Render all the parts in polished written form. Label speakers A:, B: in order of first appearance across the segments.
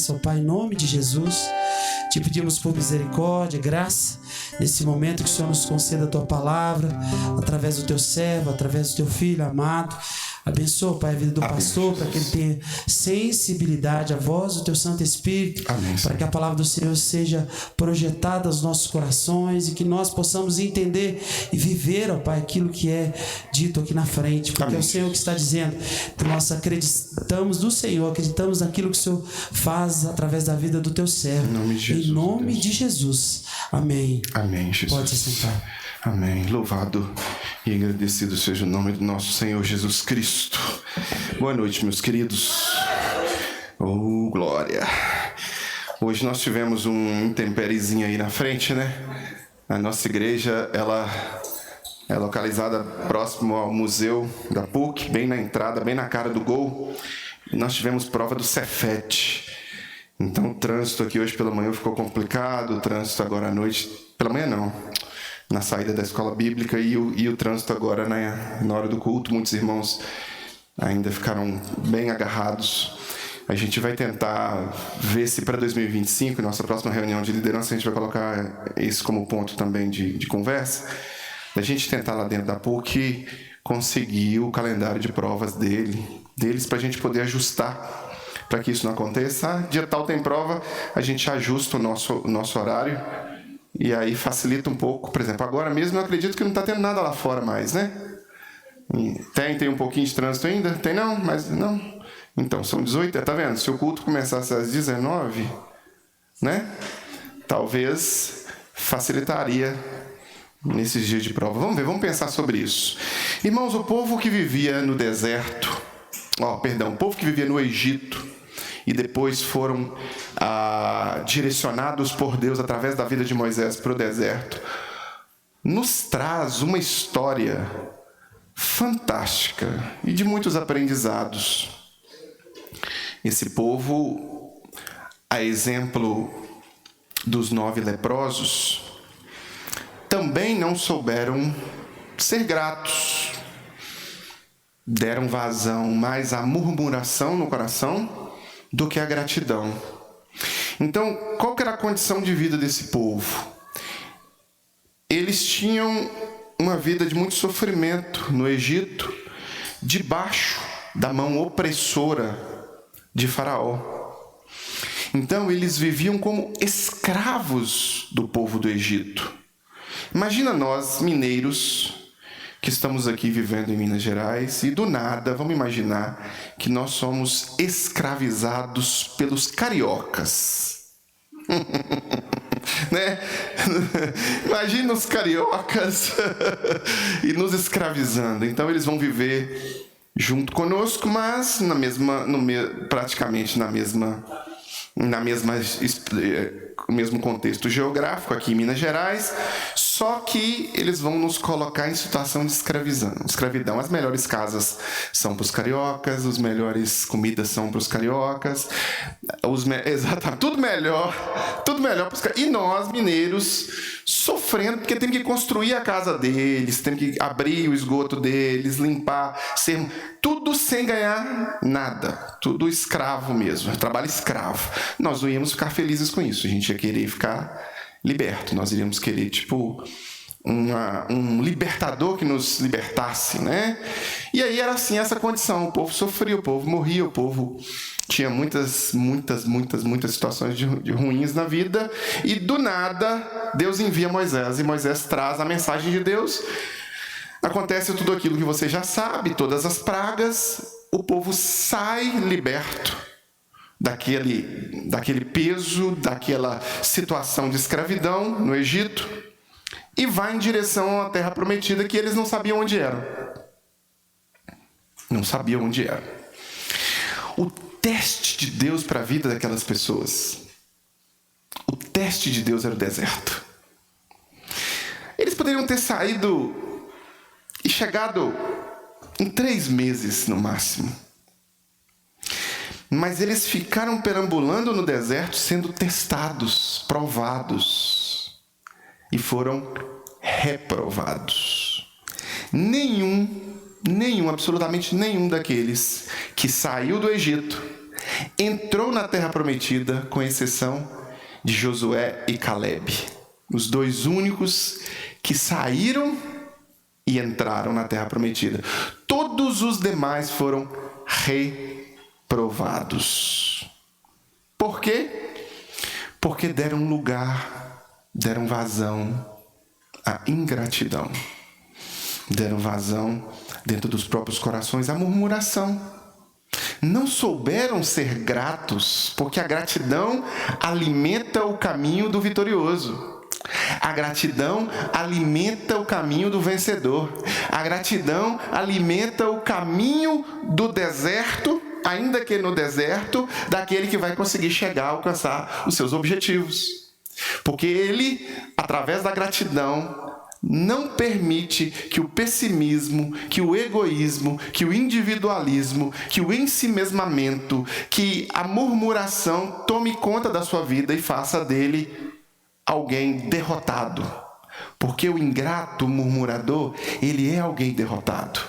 A: Ó Pai, em nome de Jesus, te pedimos por misericórdia, graça, nesse momento que o Senhor nos conceda a Tua palavra, através do Teu servo, através do Teu Filho amado. Abençoa, Pai, a vida do pastor, para que ele tenha sensibilidade à voz do Teu Santo Espírito.
B: Amém,
A: para que a palavra do Senhor seja projetada aos nossos corações e que nós possamos entender e viver, ó Pai, aquilo que é dito aqui na frente, porque
B: Amém.
A: é o Senhor que está dizendo que nós acreditamos no Senhor, acreditamos naquilo que o Senhor faz através da vida do Teu servo.
B: Em nome de Jesus,
A: em nome
B: Deus.
A: de Jesus. Amém.
B: Amém, Jesus.
A: Pode se sentar.
B: Amém. Louvado e agradecido seja o nome do nosso Senhor Jesus Cristo. Boa noite, meus queridos. Oh, glória. Hoje nós tivemos um intempérezinho aí na frente, né? A nossa igreja, ela é localizada próximo ao museu da PUC, bem na entrada, bem na cara do gol. E nós tivemos prova do Cefet. Então o trânsito aqui hoje pela manhã ficou complicado, o trânsito agora à noite... Pela manhã não, na saída da escola bíblica e o trânsito agora na hora do culto. Muitos irmãos ainda ficaram bem agarrados. A gente vai tentar ver se para 2025, nossa próxima reunião de liderança, a gente vai colocar isso como ponto também de conversa, da gente tentar lá dentro da PUC conseguir o calendário de provas deles para a gente poder ajustar para que isso não aconteça. Ah, dia tal tem prova, a gente ajusta o nosso horário e aí facilita um pouco. Por exemplo, agora mesmo eu acredito que não está tendo nada lá fora mais, né? Tem um pouquinho de trânsito ainda? Tem não, mas não. Então, são 18, tá vendo? Se o culto começasse às 19, né? Talvez facilitaria nesses dias de prova. Vamos ver, vamos pensar sobre isso. Irmãos, o povo que vivia no deserto, o povo que vivia no Egito e depois foram direcionados por Deus através da vida de Moisés para o deserto, nos traz uma história fantástica e de muitos aprendizados. Esse povo, a exemplo dos 9 leprosos, também não souberam ser gratos. Deram vazão mais à murmuração no coração do que à gratidão. Então, qual que era a condição de vida desse povo? Eles tinham uma vida de muito sofrimento no Egito, debaixo da mão opressora de Faraó. Então, eles viviam como escravos do povo do Egito. Imagina nós, mineiros, que estamos aqui vivendo em Minas Gerais, e do nada, vamos imaginar que nós somos escravizados pelos cariocas. Né? Imagina os cariocas e nos escravizando. Então eles vão viver junto conosco, mas praticamente no mesmo contexto geográfico, aqui em Minas Gerais, só que eles vão nos colocar em situação de escravidão. As melhores casas são para os cariocas, as melhores comidas são para os cariocas, exatamente, tudo melhor para os cariocas. E nós, mineiros, sofrendo, porque temos que construir a casa deles, temos que abrir o esgoto deles, limpar, tudo sem ganhar nada, tudo escravo mesmo, trabalho escravo. Nós não íamos ficar felizes com isso, a gente ia querer ficar liberto, nós iríamos querer, um libertador que nos libertasse, né? E aí era assim, essa condição, o povo sofria, o povo morria, o povo tinha muitas situações de ruins na vida, e do nada, Deus envia Moisés, e Moisés traz a mensagem de Deus. Acontece tudo aquilo que você já sabe, todas as pragas, o povo sai liberto daquele peso, daquela situação de escravidão no Egito, e vai em direção à terra prometida que eles não sabiam onde era. Não sabiam onde era. O teste de Deus para a vida daquelas pessoas, o teste de Deus era o deserto. Eles poderiam ter saído e chegado em 3 meses no máximo. Mas eles ficaram perambulando no deserto, sendo testados, provados, e foram reprovados. Nenhum, absolutamente nenhum daqueles que saiu do Egito entrou na terra prometida, com exceção de Josué e Calebe, os dois únicos que saíram e entraram na terra prometida. Todos os demais foram reprovados. Por quê? Porque deram lugar, deram vazão à ingratidão. Deram vazão dentro dos próprios corações à murmuração. Não souberam ser gratos, porque a gratidão alimenta o caminho do vitorioso. A gratidão alimenta o caminho do vencedor. A gratidão alimenta o caminho do deserto, ainda que no deserto, daquele que vai conseguir chegar a alcançar os seus objetivos. Porque ele, através da gratidão, não permite que o pessimismo, que o egoísmo, que o individualismo, que o ensimesmamento, que a murmuração tome conta da sua vida e faça dele alguém derrotado. Porque o ingrato, o murmurador, ele é alguém derrotado.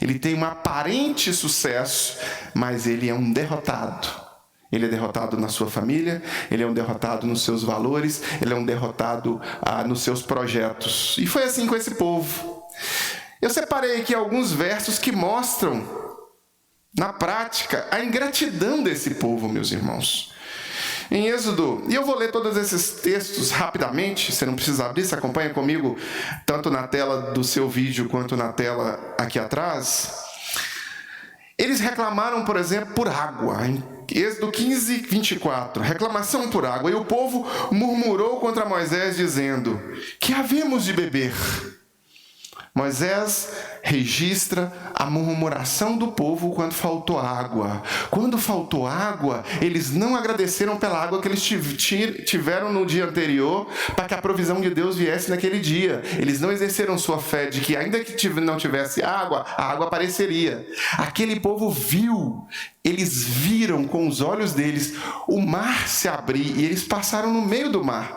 B: Ele tem um aparente sucesso, mas ele é um derrotado. Ele é derrotado na sua família, ele é um derrotado nos seus valores, ele é um derrotado nos seus projetos. E foi assim com esse povo. Eu separei aqui alguns versos que mostram, na prática, a ingratidão desse povo, meus irmãos. Em Êxodo, e eu vou ler todos esses textos rapidamente, você não precisa abrir, você acompanha comigo, tanto na tela do seu vídeo quanto na tela aqui atrás. Eles reclamaram, por exemplo, por água. Em Êxodo 15, 24, reclamação por água. E o povo murmurou contra Moisés, dizendo: que havemos de beber? Moisés registra a murmuração do povo quando faltou água. Quando faltou água, eles não agradeceram pela água que eles tiveram no dia anterior, para que a provisão de Deus viesse naquele dia. Eles não exerceram sua fé de que, ainda que não tivesse água, a água apareceria. Aquele povo viu, eles viram com os olhos deles o mar se abrir e eles passaram no meio do mar.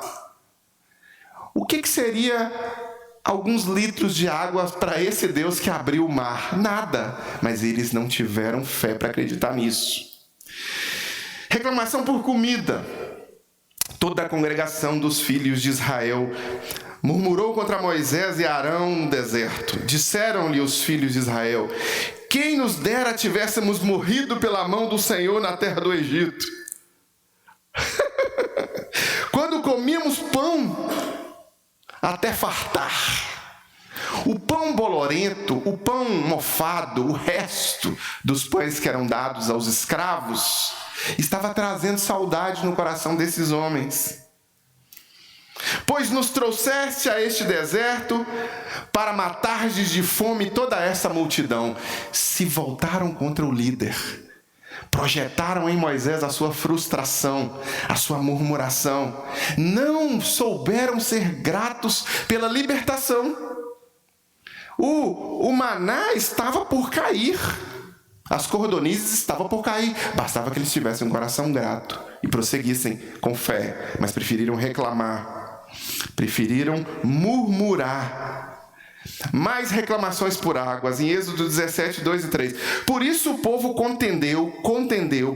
B: O que seria alguns litros de água para esse Deus que abriu o mar? Nada. Mas eles não tiveram fé para acreditar nisso. Reclamação por comida. Toda a congregação dos filhos de Israel murmurou contra Moisés e Arão no deserto. Disseram-lhe os filhos de Israel: quem nos dera tivéssemos morrido pela mão do Senhor na terra do Egito. Quando comíamos pão até fartar. O pão bolorento, o pão mofado, o resto dos pães que eram dados aos escravos, estava trazendo saudade no coração desses homens. Pois nos trouxeste a este deserto para matar-lhes de fome toda essa multidão. Se voltaram contra o líder. Projetaram em Moisés a sua frustração, a sua murmuração. Não souberam ser gratos pela libertação. O maná estava por cair. As cordonizes estavam por cair. Bastava que eles tivessem um coração grato e prosseguissem com fé. Mas preferiram reclamar. Preferiram murmurar. Mais reclamações por águas, em Êxodo 17, 2 e 3. Por isso o povo contendeu,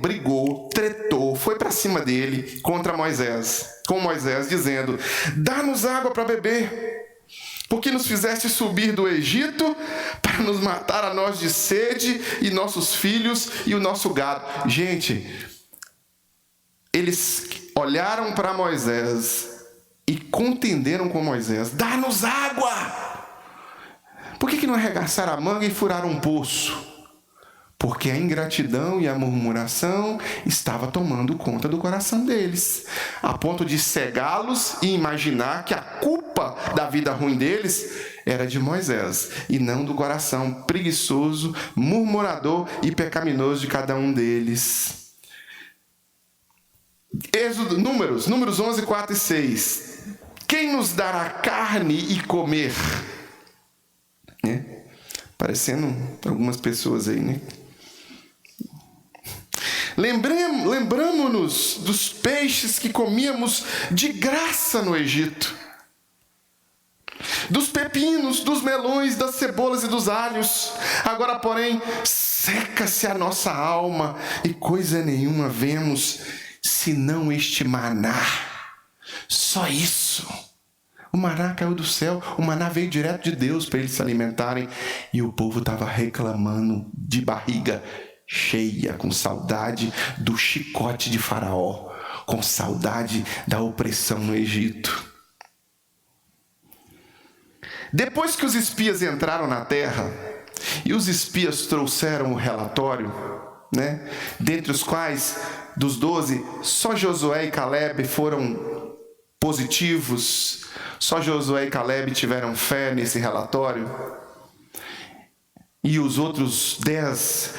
B: brigou, tretou, foi para cima dele com Moisés, dizendo: dá-nos água para beber, porque nos fizeste subir do Egito para nos matar a nós de sede, e nossos filhos e o nosso gado. Gente, eles olharam para Moisés e contenderam com Moisés: dá-nos água! Por que não arregaçaram a manga e furaram um poço? Porque a ingratidão e a murmuração estava tomando conta do coração deles, a ponto de cegá-los e imaginar que a culpa da vida ruim deles era de Moisés, e não do coração preguiçoso, murmurador e pecaminoso de cada um deles. Números 11, 4 e 6. Quem nos dará carne e comer? Parecendo algumas pessoas aí, né? Lembramo-nos dos peixes que comíamos de graça no Egito. dos pepinos, dos melões, das cebolas e dos alhos. Agora, porém, seca-se a nossa alma e coisa nenhuma vemos, senão este maná. Só isso. O maná caiu do céu, o maná veio direto de Deus para eles se alimentarem. E o povo estava reclamando de barriga cheia, com saudade do chicote de Faraó, com saudade da opressão no Egito. Depois que os espias entraram na terra, e os espias trouxeram o relatório, dentre os quais, dos 12, só Josué e Caleb foram positivos, só Josué e Caleb tiveram fé nesse relatório, e os outros 10,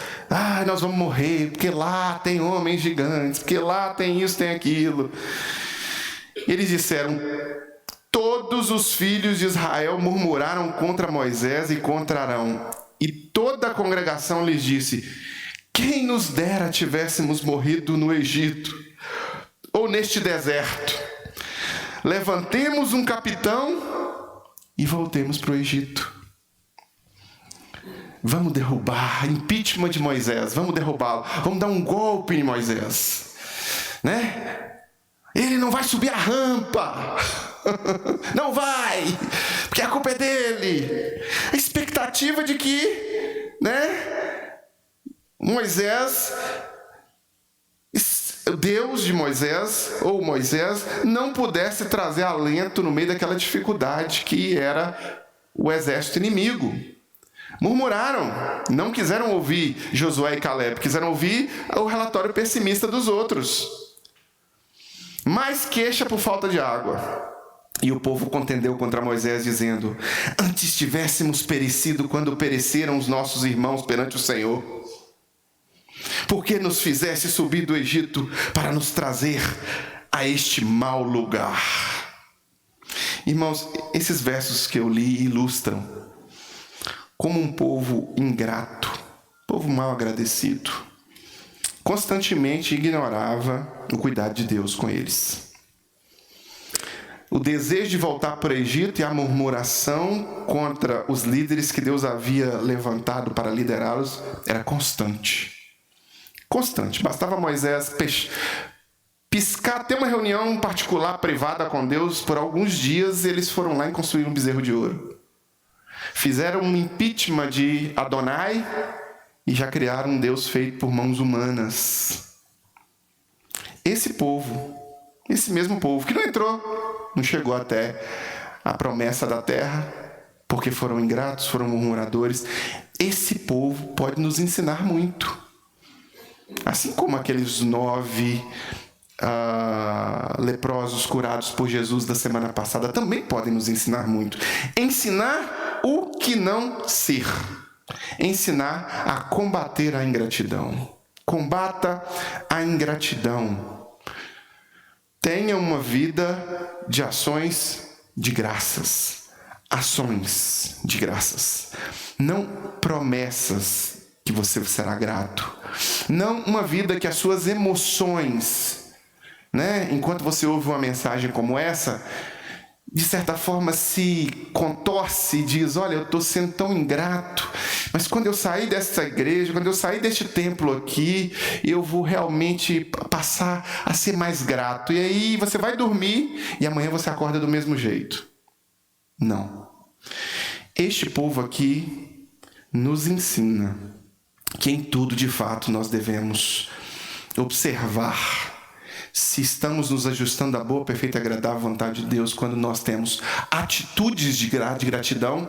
B: nós vamos morrer, porque lá tem homens gigantes, porque lá tem isso, tem aquilo. Eles disseram: todos os filhos de Israel murmuraram contra Moisés e contra Arão, e toda a congregação lhes disse: quem nos dera tivéssemos morrido no Egito, ou neste deserto. Levantemos um capitão e voltemos para o Egito. Vamos derrubar, impeachment de Moisés, vamos derrubá-lo, vamos dar um golpe em Moisés, Ele não vai subir a rampa, não vai, porque a culpa é dele. A expectativa de que, Moisés, Deus de Moisés, ou Moisés, não pudesse trazer alento no meio daquela dificuldade que era o exército inimigo. Murmuraram, não quiseram ouvir Josué e Caleb, quiseram ouvir o relatório pessimista dos outros. Mais queixa por falta de água. E o povo contendeu contra Moisés, dizendo: antes tivéssemos perecido quando pereceram os nossos irmãos perante o Senhor. Por que nos fizesse subir do Egito para nos trazer a este mau lugar? Irmãos, esses versos que eu li ilustram como um povo ingrato, povo mal agradecido, constantemente ignorava o cuidado de Deus com eles. O desejo de voltar para o Egito e a murmuração contra os líderes que Deus havia levantado para liderá-los era constante. Constante. Bastava Moisés piscar, ter uma reunião particular, privada com Deus, por alguns dias eles foram lá e construíram um bezerro de ouro. Fizeram um impeachment de Adonai e já criaram um Deus feito por mãos humanas. Esse povo, esse mesmo povo que não entrou, não chegou até a promessa da terra, porque foram ingratos, foram murmuradores, esse povo pode nos ensinar muito. Assim como aqueles 9 leprosos curados por Jesus da semana passada também podem nos ensinar muito. Ensinar o que não ser. Ensinar a combater a ingratidão. Combata a ingratidão. Tenha uma vida de ações de graças. Ações de graças. Não promessas que você será grato. Não uma vida que as suas emoções, enquanto você ouve uma mensagem como essa, de certa forma se contorce e diz: olha, eu estou sendo tão ingrato, mas quando eu sair dessa igreja, quando eu sair deste templo aqui, eu vou realmente passar a ser mais grato. E aí você vai dormir e amanhã você acorda do mesmo jeito. Não. Este povo aqui nos ensina que em tudo, de fato, nós devemos observar se estamos nos ajustando à boa, perfeita e agradável vontade de Deus quando nós temos atitudes de gratidão,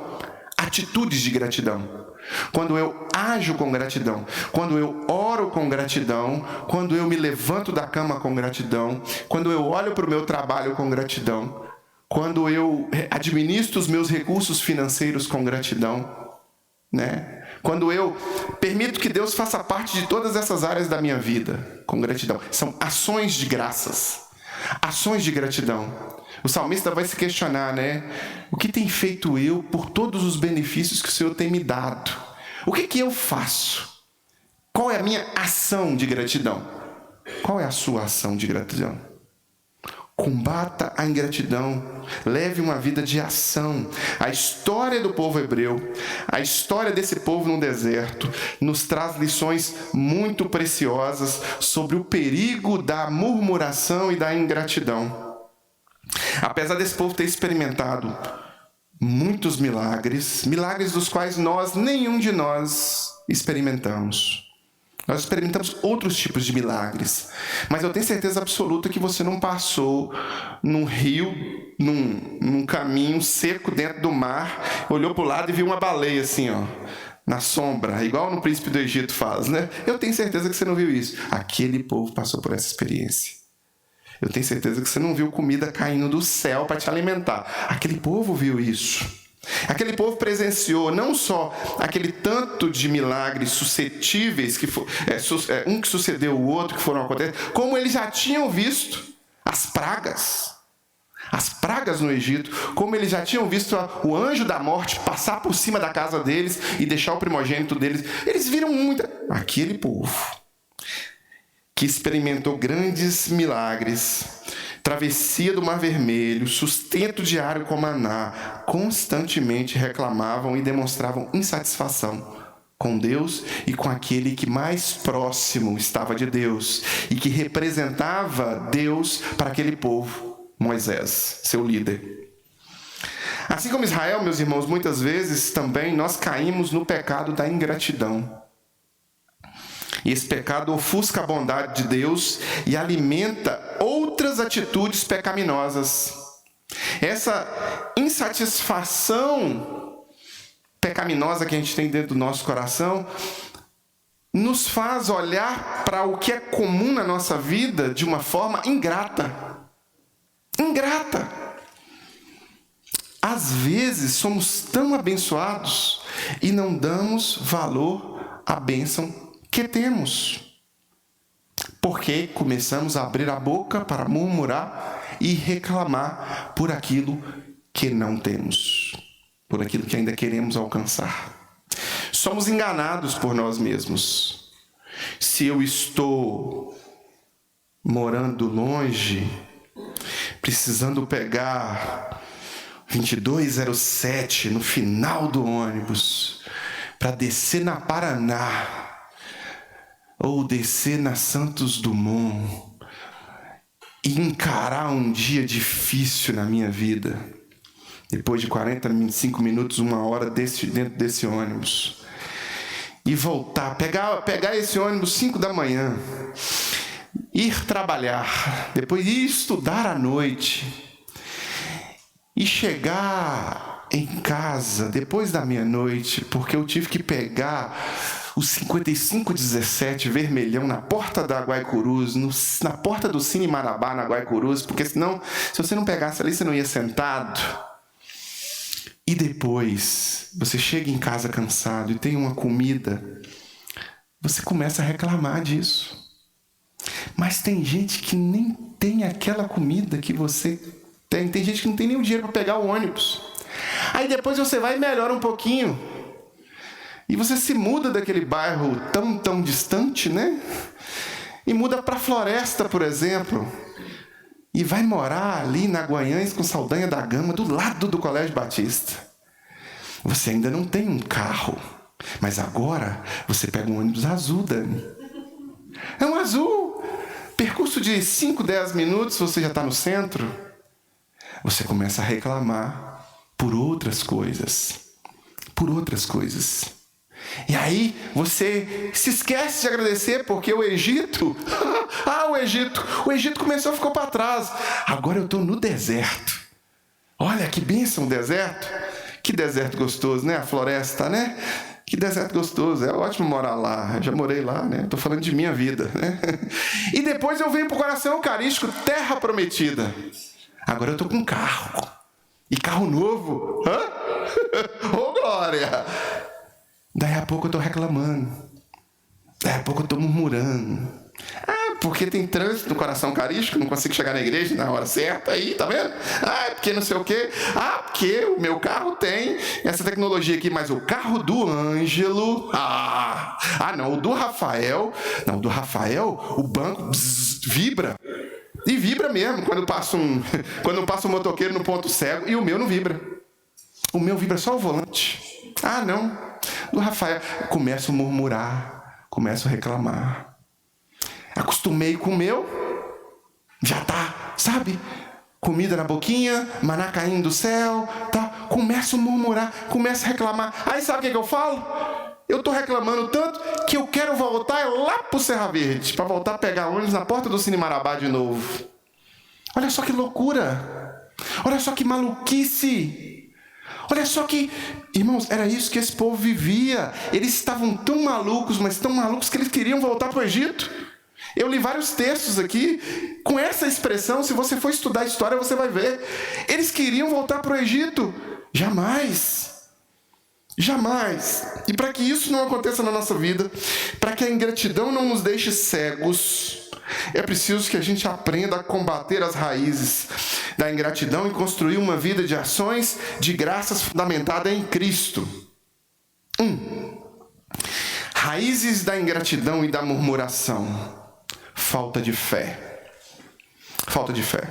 B: atitudes de gratidão. Quando eu ajo com gratidão, quando eu oro com gratidão, quando eu me levanto da cama com gratidão, quando eu olho para o meu trabalho com gratidão, quando eu administro os meus recursos financeiros com gratidão, quando eu permito que Deus faça parte de todas essas áreas da minha vida, com gratidão. São ações de graças, ações de gratidão. O salmista vai se questionar, o que tem feito eu por todos os benefícios que o Senhor tem me dado? O que eu faço? Qual é a minha ação de gratidão? Qual é a sua ação de gratidão? Combata a ingratidão. Leve uma vida de ação. A história do povo hebreu, a história desse povo no deserto, nos traz lições muito preciosas sobre o perigo da murmuração e da ingratidão. Apesar desse povo ter experimentado muitos milagres, milagres dos quais nenhum de nós experimentamos. Nós experimentamos outros tipos de milagres, mas eu tenho certeza absoluta que você não passou num rio, num caminho seco dentro do mar, olhou para o lado e viu uma baleia assim, ó, na sombra, igual no Príncipe do Egito faz, né? Eu tenho certeza que você não viu isso. Aquele povo passou por essa experiência. Eu tenho certeza que você não viu comida caindo do céu para te alimentar. Aquele povo viu isso. Aquele povo presenciou não só aquele tanto de milagres suscetíveis, um que sucedeu o outro, que foram acontecendo, como eles já tinham visto as pragas no Egito, como eles já tinham visto o anjo da morte passar por cima da casa deles e deixar o primogênito deles. Eles viram aquele povo que experimentou grandes milagres, travessia do Mar Vermelho, sustento diário com maná, constantemente reclamavam e demonstravam insatisfação com Deus e com aquele que mais próximo estava de Deus e que representava Deus para aquele povo, Moisés, seu líder. Assim como Israel, meus irmãos, muitas vezes também nós caímos no pecado da ingratidão. E esse pecado ofusca a bondade de Deus e alimenta outras atitudes pecaminosas. Essa insatisfação pecaminosa que a gente tem dentro do nosso coração nos faz olhar para o que é comum na nossa vida de uma forma ingrata. Ingrata. Às vezes somos tão abençoados e não damos valor à bênção que temos, porque começamos a abrir a boca para murmurar e reclamar por aquilo que não temos, por aquilo que ainda queremos alcançar. Somos enganados por nós mesmos. Se eu estou morando longe, precisando pegar 2207 no final do ônibus para descer na Paraná, ou descer na Santos Dumont e encarar um dia difícil na minha vida, depois de 45 minutos, 1 hora dentro desse ônibus, e voltar, pegar esse ônibus 5 da manhã, ir trabalhar, depois ir estudar à noite, e chegar em casa depois da meia-noite, porque eu tive que pegar o 5517 vermelhão na porta da Guaicurus, na porta do Cine Marabá, na Guaicurus, porque senão, se você não pegasse ali, você não ia sentado. E depois, você chega em casa cansado e tem uma comida, você começa a reclamar disso. Mas tem gente que nem tem aquela comida que você tem. Tem gente que não tem nem o dinheiro para pegar o ônibus. Aí depois você vai e melhora um pouquinho. E você se muda daquele bairro tão distante, né? E muda para a Floresta, por exemplo. E vai morar ali na Guanhães com Saldanha da Gama, do lado do Colégio Batista. Você ainda não tem um carro. Mas agora você pega um ônibus azul, Dani. É um azul. Percurso de 5, 10 minutos, você já está no centro. Você começa a reclamar por outras coisas. Por outras coisas. E aí você se esquece de agradecer porque o Egito, o Egito começou, ficou para trás. Agora eu estou no deserto. Olha que bênção o deserto. Que deserto gostoso, né? A floresta, né? Que deserto gostoso. É ótimo morar lá. Eu já morei lá, né? Estou falando de minha vida, né? E depois eu venho para o coração eucarístico, terra prometida. Agora eu estou com carro. E carro novo. Ô, glória! Daí a pouco eu estou reclamando. Daí a pouco eu estou murmurando. Porque tem trânsito no coração eucarístico, não consigo chegar na igreja na hora certa, aí, tá vendo? Porque não sei o quê. Porque o meu carro tem essa tecnologia aqui, mas o carro do Ângelo... não, o do Rafael... Não, o do Rafael, o banco vibra. E vibra mesmo quando passa um motoqueiro no ponto cego, e o meu não vibra. O meu vibra só o volante. Ah, não. Do Rafael. Começo a murmurar, começo a reclamar. Acostumei com o meu, já tá, sabe? Comida na boquinha, maná caindo do céu, tá? Começo a murmurar, começo a reclamar. Aí sabe o que eu falo? Eu tô reclamando tanto que eu quero voltar lá pro Serra Verde, para voltar a pegar ônibus na porta do Cine Marabá de novo. Olha só que loucura. Olha só que maluquice. Olha só que... Irmãos, era isso que esse povo vivia. Eles estavam tão malucos, mas tão malucos que eles queriam voltar para o Egito. Eu li vários textos aqui com essa expressão. Se você for estudar a história, você vai ver. Eles queriam voltar para o Egito. Jamais. Jamais. E para que isso não aconteça na nossa vida, para que a ingratidão não nos deixe cegos, é preciso que a gente aprenda a combater as raízes da ingratidão e construir uma vida de ações de graças fundamentada em Cristo. Raízes da ingratidão e da murmuração. Falta de fé. Falta de fé.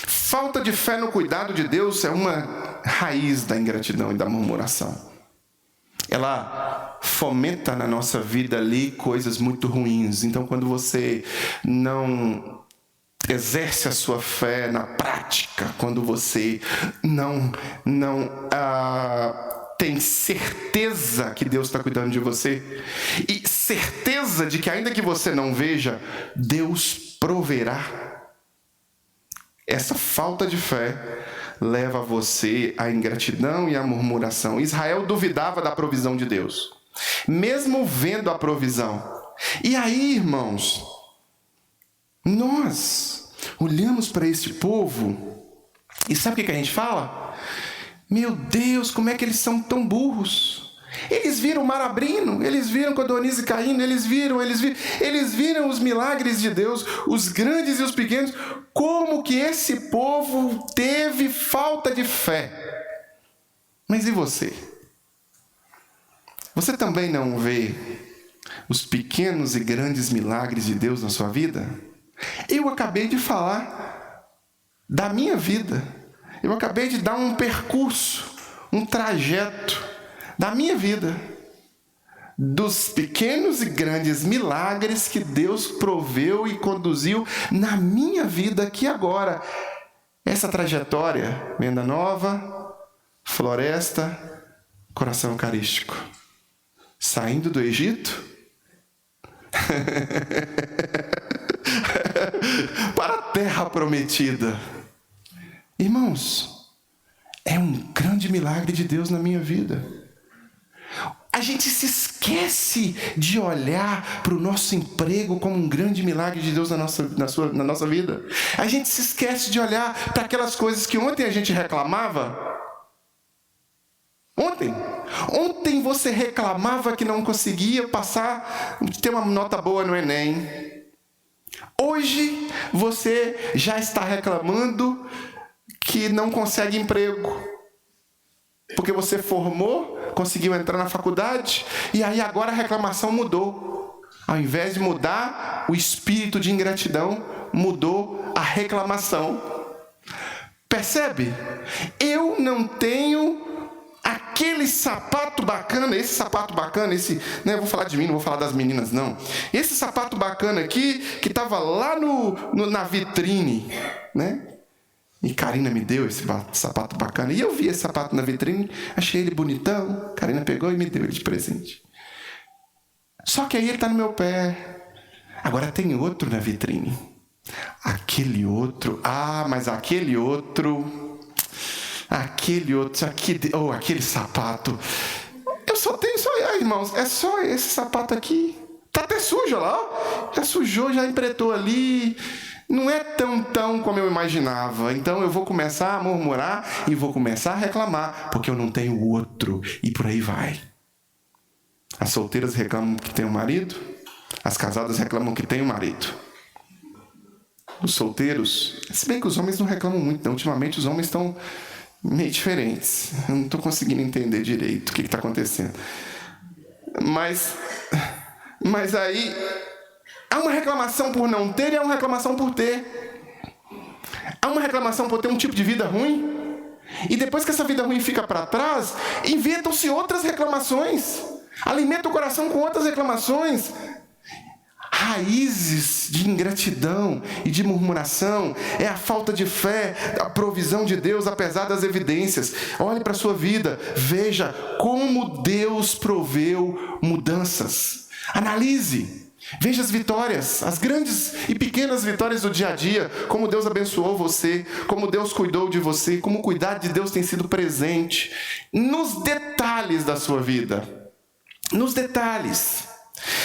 B: Falta de fé no cuidado de Deus é uma raiz da ingratidão e da murmuração. Ela fomenta na nossa vida ali coisas muito ruins. Então, quando você não exerce a sua fé na prática, quando você não tem certeza que Deus está cuidando de você, e certeza de que ainda que você não veja, Deus proverá, essa falta de fé leva você à ingratidão e à murmuração. Israel duvidava da provisão de Deus, mesmo vendo a provisão. E aí, irmãos, nós olhamos para esse povo e sabe o que a gente fala? Meu Deus, como é que eles são tão burros? Eles viram o mar abrindo, eles viram codorniz caindo, eles viram os milagres de Deus, os grandes e os pequenos. Como que esse povo teve falta de fé? Mas e você? Você também não vê os pequenos e grandes milagres de Deus na sua vida? Eu acabei de falar da minha vida. Eu acabei de dar um percurso, um trajeto da minha vida, dos pequenos e grandes milagres que Deus proveu e conduziu na minha vida aqui agora. Essa trajetória, Venda Nova, Floresta, Coração Eucarístico. Saindo do Egito para a terra prometida. Irmãos, é um grande milagre de Deus na minha vida. A gente se esquece de olhar para o nosso emprego como um grande milagre de Deus na nossa vida. A gente se esquece de olhar para aquelas coisas que ontem a gente reclamava. Ontem você reclamava que não conseguia passar, ter uma nota boa no Enem. Hoje você já está reclamando que não consegue emprego, porque você formou, conseguiu entrar na faculdade, e aí agora a reclamação mudou. Ao invés de mudar o espírito de ingratidão, mudou a reclamação. Percebe? Eu não tenho aquele sapato bacana, eu vou falar de mim, não vou falar das meninas não. Esse sapato bacana aqui, que estava lá na vitrine, né? E Karina me deu esse sapato bacana. E eu vi esse sapato na vitrine, achei ele bonitão. Karina pegou e me deu ele de presente. Só que aí ele está no meu pé. Agora tem outro na vitrine. Aquele outro, aquele sapato. Eu só tenho, irmãos, é só esse sapato aqui. Tá até sujo, olha lá. Já sujou, já empretou ali. Não é tão como eu imaginava. Então eu vou começar a murmurar e vou começar a reclamar, porque eu não tenho outro. E por aí vai. As solteiras reclamam que tem um marido. As casadas reclamam que tem um marido. Os solteiros, se bem que os homens não reclamam muito, não. Ultimamente os homens estão meio diferentes. Eu não estou conseguindo entender direito o que está acontecendo. Mas aí... há uma reclamação por não ter e há uma reclamação por ter. Há uma reclamação por ter um tipo de vida ruim. E depois que essa vida ruim fica para trás, inventam-se outras reclamações. Alimenta o coração com outras reclamações. Raízes de ingratidão e de murmuração é a falta de fé, a provisão de Deus, apesar das evidências. Olhe para a sua vida, veja como Deus proveu mudanças. Analise, veja as vitórias, as grandes e pequenas vitórias do dia a dia, como Deus abençoou você, como Deus cuidou de você, como o cuidado de Deus tem sido presente nos detalhes da sua vida. Nos detalhes.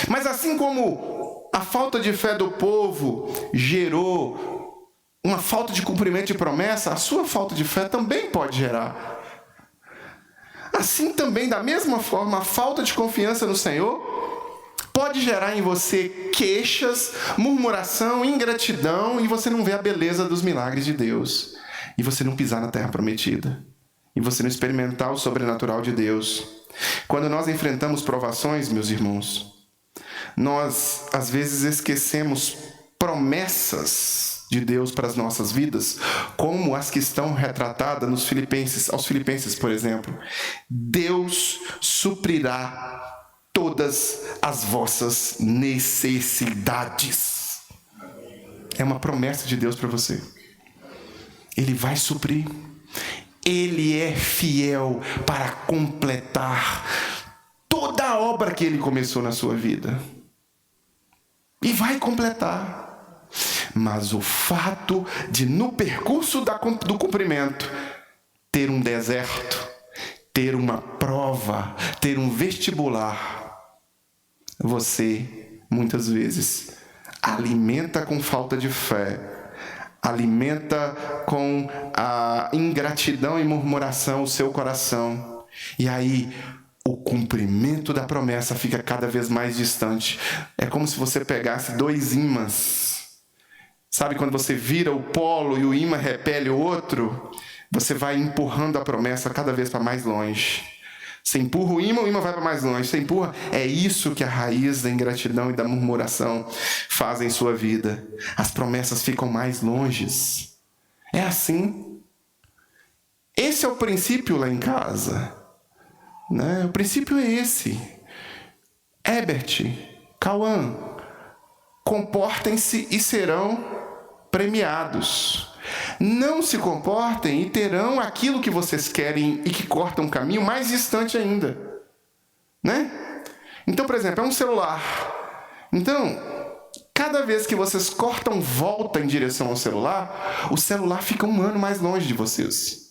B: Mas assim como a falta de fé do povo gerou uma falta de cumprimento de promessa, a sua falta de fé também pode gerar. Assim também, da mesma forma, a falta de confiança no Senhor pode gerar em você queixas, murmuração, ingratidão, e você não vê a beleza dos milagres de Deus. E você não pisar na terra prometida. E você não experimentar o sobrenatural de Deus. Quando nós enfrentamos provações, meus irmãos, nós, às vezes, esquecemos promessas de Deus para as nossas vidas, como as que estão retratadas aos Filipenses, por exemplo. Deus suprirá todas as vossas necessidades. É uma promessa de Deus para você. Ele vai suprir. Ele é fiel para completar toda a obra que Ele começou na sua vida. E vai completar. Mas o fato de, no percurso do cumprimento, ter um deserto, ter uma prova, ter um vestibular, você, muitas vezes, alimenta com falta de fé, alimenta com a ingratidão e murmuração o seu coração. E aí, o cumprimento da promessa fica cada vez mais distante. É como se você pegasse dois ímãs. Sabe quando você vira o polo e o ímã repele o outro? Você vai empurrando a promessa cada vez para mais longe. Você empurra o ímã vai para mais longe. Você empurra. É isso que a raiz da ingratidão e da murmuração faz em sua vida. As promessas ficam mais longes. É assim. Esse é o princípio lá em casa. Né? O princípio é esse. Herbert, Cauã, comportem-se e serão premiados. Não se comportem e terão aquilo que vocês querem e que cortam um caminho mais distante ainda. Né? Então, por exemplo, é um celular. Então, cada vez que vocês cortam volta em direção ao celular, o celular fica um ano mais longe de vocês.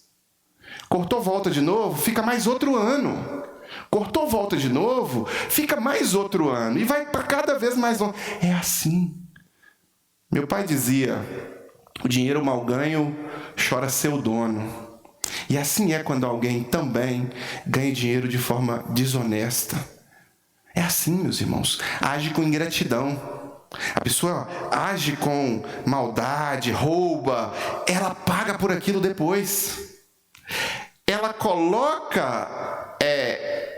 B: Cortou volta de novo, fica mais outro ano. Cortou volta de novo, fica mais outro ano. E vai para cada vez mais longe. É assim. Meu pai dizia, o dinheiro mal ganho chora seu dono. E assim é quando alguém também ganha dinheiro de forma desonesta. É assim, meus irmãos. Age com ingratidão. A pessoa age com maldade, rouba. Ela paga por aquilo depois. Ela coloca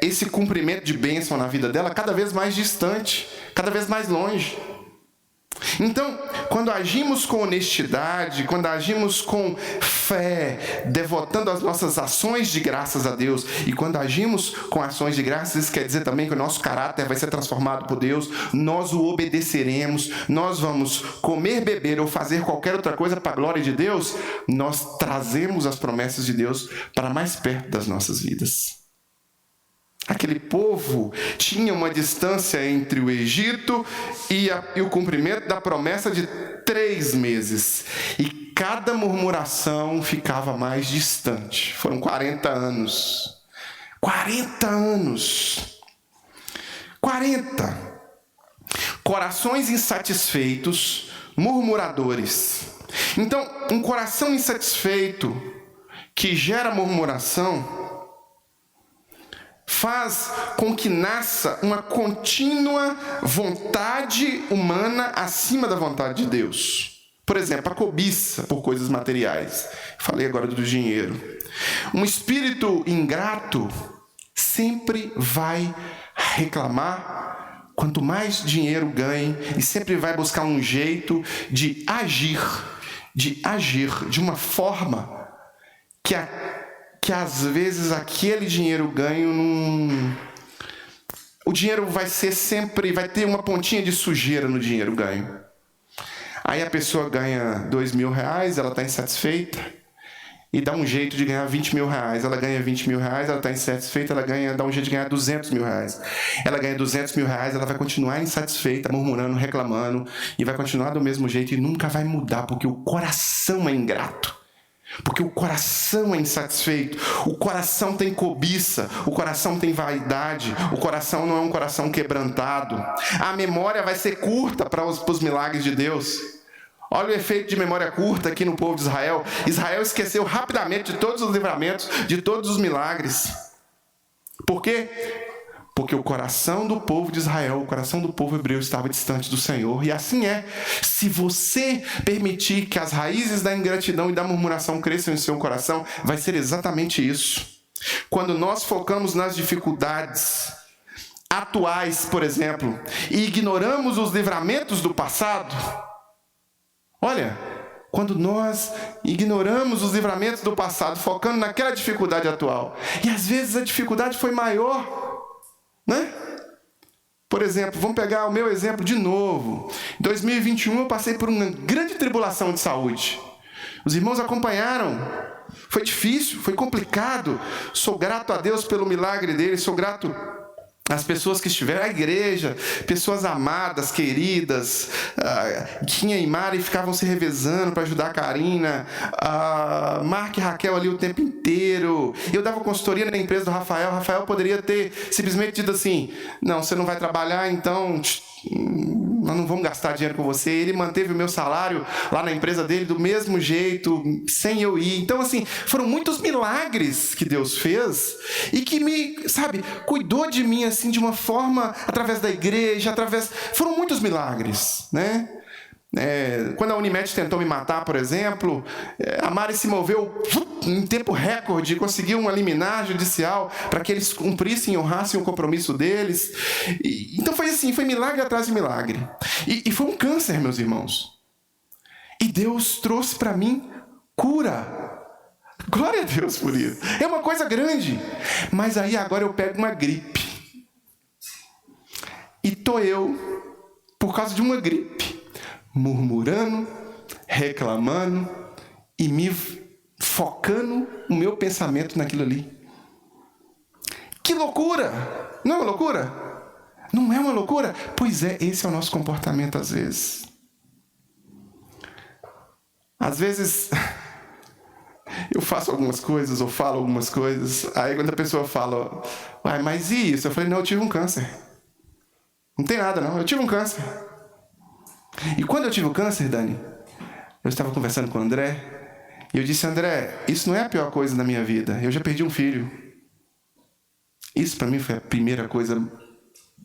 B: esse cumprimento de bênção na vida dela cada vez mais distante, cada vez mais longe. Então, quando agimos com honestidade, quando agimos com fé, devotando as nossas ações de graças a Deus, e quando agimos com ações de graças, isso quer dizer também que o nosso caráter vai ser transformado por Deus, nós o obedeceremos, nós vamos comer, beber ou fazer qualquer outra coisa para a glória de Deus, nós trazemos as promessas de Deus para mais perto das nossas vidas. Aquele povo tinha uma distância entre o Egito e o cumprimento da promessa de 3 meses. E cada murmuração ficava mais distante. Foram 40 anos. 40 anos. 40. Corações insatisfeitos, murmuradores. Então, um coração insatisfeito que gera murmuração faz com que nasça uma contínua vontade humana acima da vontade de Deus. Por exemplo, a cobiça por coisas materiais. Falei agora do dinheiro. Um espírito ingrato sempre vai reclamar quanto mais dinheiro ganhe e sempre vai buscar um jeito de agir, de agir de uma forma que às vezes aquele dinheiro ganho o dinheiro vai ter uma pontinha de sujeira no dinheiro ganho. Aí a pessoa ganha R$2.000, ela está insatisfeita e dá um jeito de ganhar R$20.000. Ela ganha R$20.000, ela está insatisfeita, dá um jeito de ganhar R$200.000. Ela ganha R$200.000, ela vai continuar insatisfeita, murmurando, reclamando, e vai continuar do mesmo jeito e nunca vai mudar, porque o coração é ingrato. Porque o coração é insatisfeito, o coração tem cobiça, o coração tem vaidade, o coração não é um coração quebrantado. A memória vai ser curta para os milagres de Deus. Olha o efeito de memória curta aqui no povo de Israel. Israel esqueceu rapidamente de todos os livramentos, de todos os milagres. Por quê? Porque o coração do povo de Israel, o coração do povo hebreu estava distante do Senhor. E assim é. Se você permitir que as raízes da ingratidão e da murmuração cresçam em seu coração, vai ser exatamente isso. Quando nós focamos nas dificuldades atuais, por exemplo, e ignoramos os livramentos do passado, olha, quando nós ignoramos os livramentos do passado, focando naquela dificuldade atual, e às vezes a dificuldade foi maior, né? Por exemplo, vamos pegar o meu exemplo de novo. Em 2021 eu passei por uma grande tribulação de saúde. Os irmãos acompanharam. Foi difícil, foi complicado. Sou grato a Deus pelo milagre dele, sou grato às pessoas que estiveram, à igreja, pessoas amadas, queridas, Tinha e Mari ficavam se revezando para ajudar a Karina, Mark e Raquel ali o tempo inteiro. Eu dava consultoria na empresa do Rafael. Rafael poderia ter simplesmente dito assim: não, você não vai trabalhar, então nós não vamos gastar dinheiro com você. Ele manteve o meu salário lá na empresa dele do mesmo jeito, sem eu ir. Então, assim, foram muitos milagres que Deus fez e que cuidou de mim, assim, de uma forma, através da igreja, foram muitos milagres, né? Quando a Unimed tentou me matar, por exemplo, a Mari se moveu em tempo recorde, conseguiu uma liminar judicial para que eles cumprissem e honrassem o compromisso deles. Então foi assim, foi milagre atrás de milagre. E foi um câncer, meus irmãos. E Deus trouxe para mim cura. Glória a Deus por isso. É uma coisa grande. Mas aí agora eu pego uma gripe. E eu, por causa de uma gripe, murmurando, reclamando e me focando o meu pensamento naquilo ali. Que loucura! Não é uma loucura? Não é uma loucura? Pois é, esse é o nosso comportamento às vezes. Às vezes eu faço algumas coisas ou falo algumas coisas, aí quando a pessoa fala: mas e isso? Eu falei: não, eu tive um câncer. Não tem nada não, eu tive um câncer. E quando eu tive o câncer, Dani, eu estava conversando com o André, e eu disse: André, isso não é a pior coisa da minha vida, eu já perdi um filho. Isso para mim foi a primeira coisa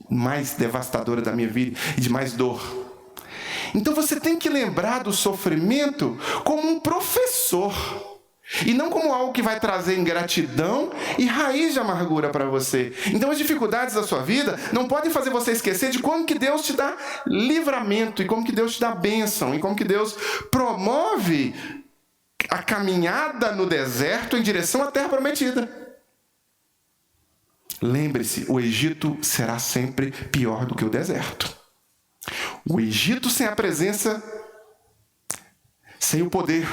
B: mais devastadora da minha vida e de mais dor. Então você tem que lembrar do sofrimento como um professor, e não como algo que vai trazer ingratidão e raiz de amargura para você. Então as dificuldades da sua vida não podem fazer você esquecer de como que Deus te dá livramento, e como que Deus te dá bênção, e como que Deus promove a caminhada no deserto em direção à terra prometida. Lembre-se, o Egito será sempre pior do que o deserto. O Egito sem a presença, sem o poder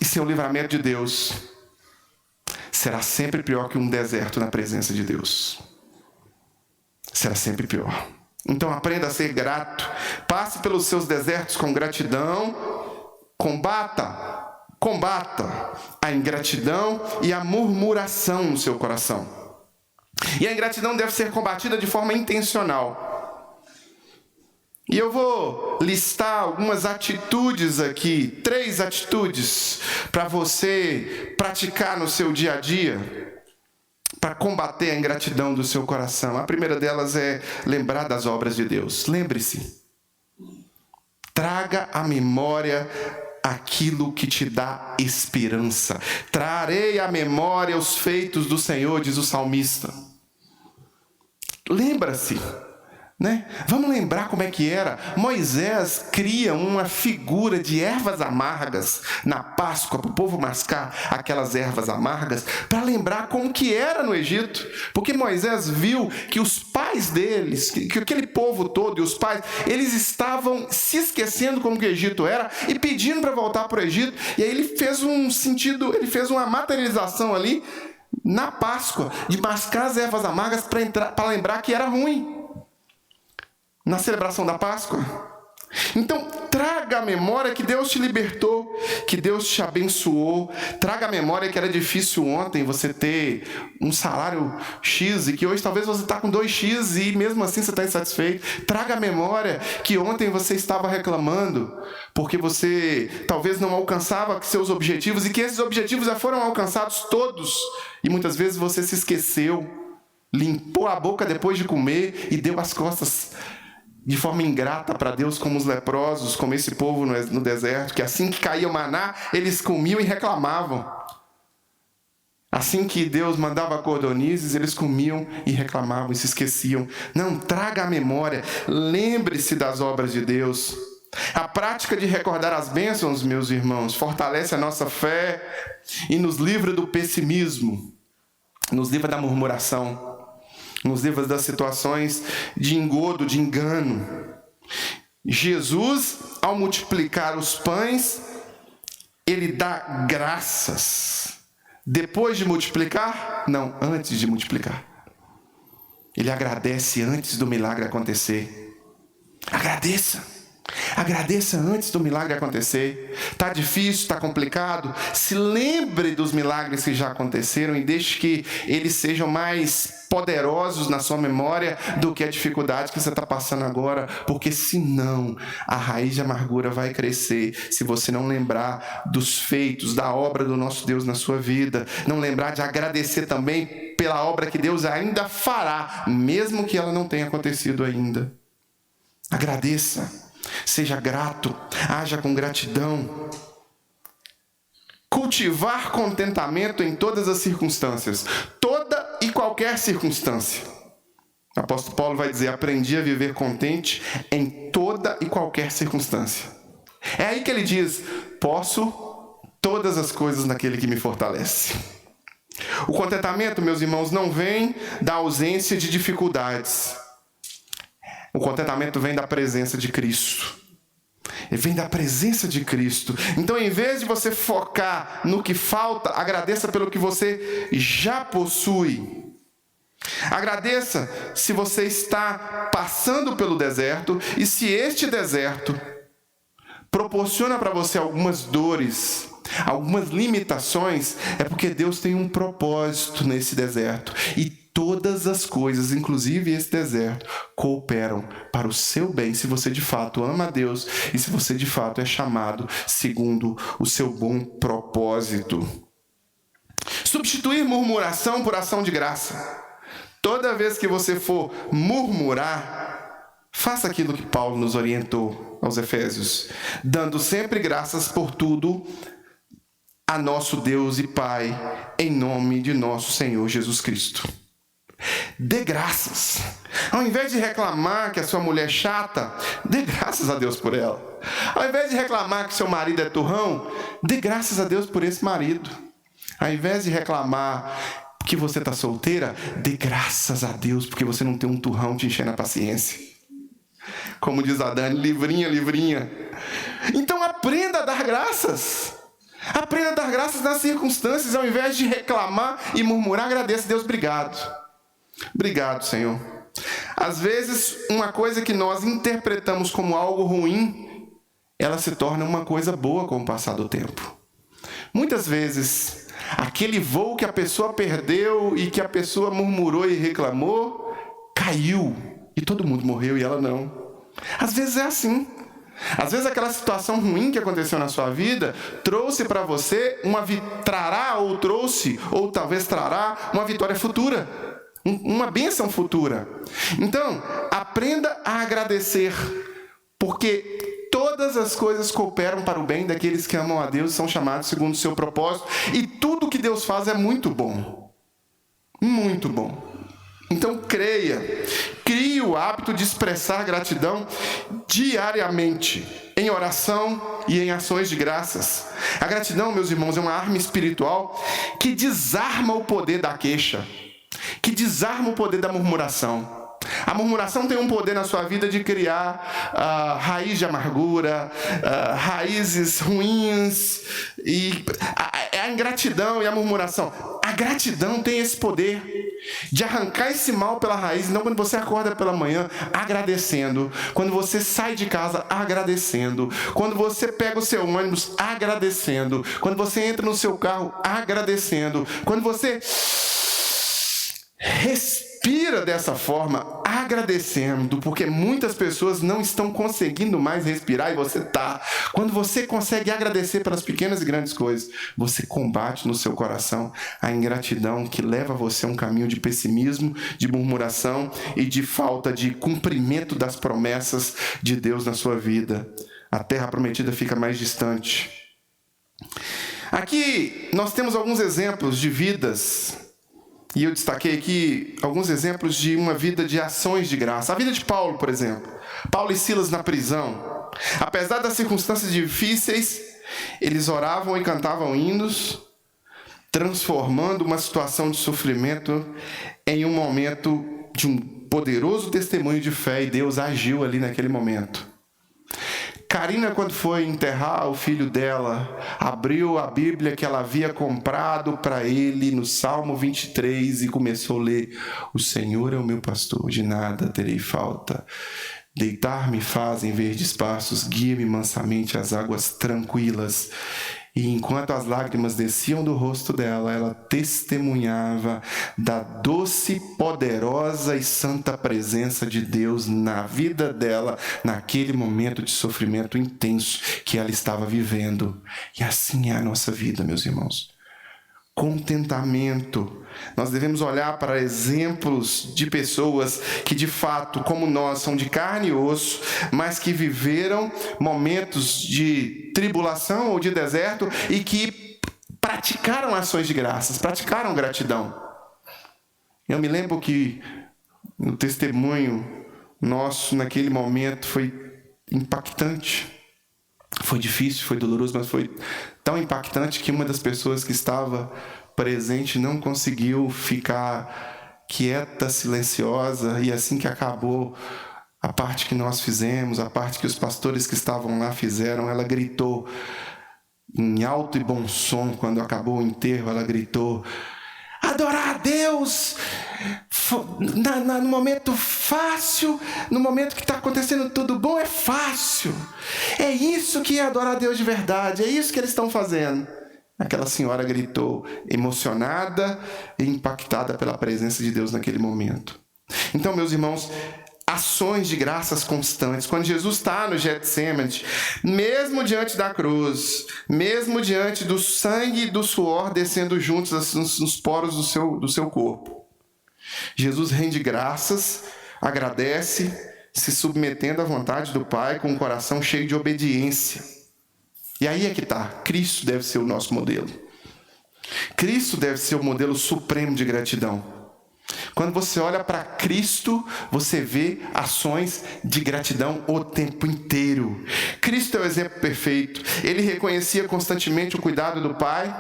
B: e sem o livramento de Deus, será sempre pior que um deserto na presença de Deus. Será sempre pior. Então aprenda a ser grato. Passe pelos seus desertos com gratidão. Combata a ingratidão e a murmuração no seu coração. E a ingratidão deve ser combatida de forma intencional. E eu vou listar algumas atitudes aqui, 3 atitudes, para você praticar no seu dia a dia, para combater a ingratidão do seu coração. A primeira delas é lembrar das obras de Deus. Lembre-se. Traga à memória aquilo que te dá esperança. Trarei à memória os feitos do Senhor, diz o salmista. Lembra-se né? Vamos lembrar como é que era. Moisés cria uma figura de ervas amargas na Páscoa, para o povo mascar aquelas ervas amargas, para lembrar como que era no Egito. Porque Moisés viu que os pais deles, que aquele povo todo e os pais, eles estavam se esquecendo como que o Egito era e pedindo para voltar para o Egito. E aí ele fez ele fez uma materialização ali na Páscoa, de mascar as ervas amargas para lembrar que era ruim. Na celebração da Páscoa. Então, traga a memória que Deus te libertou, que Deus te abençoou. Traga a memória que era difícil ontem você ter um salário X e que hoje talvez você está com 2X e mesmo assim você está insatisfeito. Traga a memória que ontem você estava reclamando porque você talvez não alcançava seus objetivos e que esses objetivos já foram alcançados todos e muitas vezes você se esqueceu, limpou a boca depois de comer e deu as costas de forma ingrata para Deus, como os leprosos, como esse povo no deserto, que assim que caía o maná, eles comiam e reclamavam. Assim que Deus mandava cordonizes, eles comiam e reclamavam e se esqueciam. Não, traga a memória, lembre-se das obras de Deus. A prática de recordar as bênçãos, meus irmãos, fortalece a nossa fé e nos livra do pessimismo, nos livra da murmuração, nos livra das situações de engodo, de engano. Jesus, ao multiplicar os pães, ele dá graças. Depois de multiplicar? Não, antes de multiplicar. Ele agradece antes do milagre acontecer. Agradeça. Agradeça antes do milagre acontecer. Está difícil, está complicado? Se lembre dos milagres que já aconteceram e deixe que eles sejam mais poderosos na sua memória do que a dificuldade que você está passando agora, porque senão a raiz de amargura vai crescer se você não lembrar dos feitos, da obra do nosso Deus na sua vida, não lembrar de agradecer também pela obra que Deus ainda fará, mesmo que ela não tenha acontecido ainda. Agradeça. Seja grato, haja com gratidão. Cultivar contentamento em todas as circunstâncias, toda e qualquer circunstância. O apóstolo Paulo vai dizer: aprendi a viver contente em toda e qualquer circunstância. É aí que ele diz: posso todas as coisas naquele que me fortalece. O contentamento, meus irmãos, não vem da ausência de dificuldades. O contentamento vem da presença de Cristo. Ele vem da presença de Cristo. Então, em vez de você focar no que falta, agradeça pelo que você já possui. Agradeça se você está passando pelo deserto e se este deserto proporciona para você algumas dores, algumas limitações, é porque Deus tem um propósito nesse deserto. E todas as coisas, inclusive esse deserto, cooperam para o seu bem, se você de fato ama a Deus e se você de fato é chamado segundo o seu bom propósito. Substituir murmuração por ação de graça. Toda vez que você for murmurar, faça aquilo que Paulo nos orientou aos Efésios, dando sempre graças por tudo a nosso Deus e Pai, em nome de nosso Senhor Jesus Cristo. Dê graças. Ao invés de reclamar que a sua mulher é chata, dê graças a Deus por ela. Ao invés de reclamar que seu marido é turrão, dê graças a Deus por esse marido. Ao invés de reclamar que você está solteira, dê graças a Deus porque você não tem um turrão te enchendo a paciência. Como diz a Dani, livrinha, livrinha. Então aprenda a dar graças. Aprenda a dar graças nas circunstâncias. Ao invés de reclamar e murmurar, agradeça a Deus. Obrigado. Obrigado, Senhor. Às vezes, uma coisa que nós interpretamos como algo ruim, ela se torna uma coisa boa com o passar do tempo. Muitas vezes, aquele voo que a pessoa perdeu e que a pessoa murmurou e reclamou, caiu e todo mundo morreu e ela não. Às vezes é assim. Às vezes aquela situação ruim que aconteceu na sua vida trouxe para você ou talvez trará uma vitória futura. Uma bênção futura. Então, aprenda a agradecer, porque todas as coisas cooperam para o bem daqueles que amam a Deus e são chamados segundo o seu propósito. E tudo que Deus faz é muito bom. Muito bom. Então crie o hábito de expressar gratidão diariamente, em oração e em ações de graças. A gratidão, meus irmãos, é uma arma espiritual que desarma o poder da queixa, que desarma o poder da murmuração. A murmuração tem um poder na sua vida de criar raiz de amargura, raízes ruins, e a ingratidão e a murmuração. A gratidão tem esse poder de arrancar esse mal pela raiz. Então, quando você acorda pela manhã, agradecendo. Quando você sai de casa, agradecendo. Quando você pega o seu ônibus, agradecendo. Quando você entra no seu carro, agradecendo. Quando você respira dessa forma, agradecendo, porque muitas pessoas não estão conseguindo mais respirar e você está. Quando você consegue agradecer pelas pequenas e grandes coisas, você combate no seu coração a ingratidão que leva você a um caminho de pessimismo, de murmuração e de falta de cumprimento das promessas de Deus na sua vida. A terra prometida fica mais distante. Aqui nós temos alguns exemplos de vidas. E eu destaquei aqui alguns exemplos de uma vida de ações de graça. A vida de Paulo, por exemplo. Paulo e Silas na prisão. Apesar das circunstâncias difíceis, eles oravam e cantavam hinos, transformando uma situação de sofrimento em um momento de um poderoso testemunho de fé. E Deus agiu ali naquele momento. Karina, quando foi enterrar o filho dela, abriu a Bíblia que ela havia comprado para ele no Salmo 23 e começou a ler: o Senhor é o meu pastor, de nada terei falta. Deitar-me faz em verdes pastos, guia-me mansamente às águas tranquilas. E enquanto as lágrimas desciam do rosto dela, ela testemunhava da doce, poderosa e santa presença de Deus na vida dela, naquele momento de sofrimento intenso que ela estava vivendo. E assim é a nossa vida, meus irmãos. Contentamento. Nós devemos olhar para exemplos de pessoas que, de fato, como nós, são de carne e osso, mas que viveram momentos de tribulação ou de deserto e que praticaram ações de graças, praticaram gratidão. Eu me lembro que o testemunho nosso naquele momento foi impactante. Foi difícil, foi doloroso, mas foi tão impactante que uma das pessoas que estava presente não conseguiu ficar quieta, silenciosa, e assim que acabou a parte que nós fizemos, a parte que os pastores que estavam lá fizeram, ela gritou em alto e bom som. Quando acabou o enterro, ela gritou: adorar a Deus no momento fácil, no momento que está acontecendo tudo bom, é fácil. É isso que é adorar a Deus de verdade, é isso que eles estão fazendo. Aquela senhora gritou, emocionada e impactada pela presença de Deus naquele momento. Então, meus irmãos, ações de graças constantes. Quando Jesus está no Getsêmani, mesmo diante da cruz, mesmo diante do sangue e do suor descendo juntos nos poros do seu corpo, Jesus rende graças, agradece, se submetendo à vontade do Pai com um coração cheio de obediência. E aí é que está. Cristo deve ser o nosso modelo. Cristo deve ser o modelo supremo de gratidão. Quando você olha para Cristo, você vê ações de gratidão o tempo inteiro. Cristo é o exemplo perfeito. Ele reconhecia constantemente o cuidado do Pai.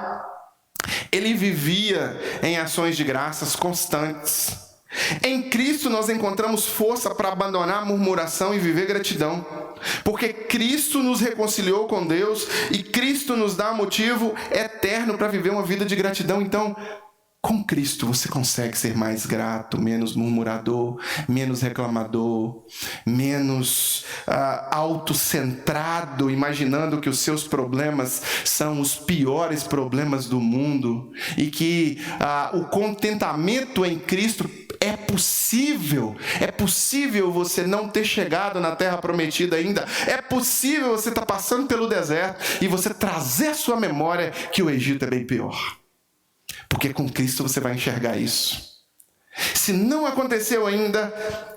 B: Ele vivia em ações de graças constantes. Em Cristo nós encontramos força para abandonar a murmuração e viver gratidão. Porque Cristo nos reconciliou com Deus e Cristo nos dá motivo eterno para viver uma vida de gratidão. Então, com Cristo você consegue ser mais grato, menos murmurador, menos reclamador, menos autocentrado, imaginando que os seus problemas são os piores problemas do mundo e que o contentamento em Cristo é possível. É possível você não ter chegado na terra prometida ainda. É possível você estar passando pelo deserto e você trazer à sua memória que o Egito é bem pior. Porque com Cristo você vai enxergar isso. Se não aconteceu ainda,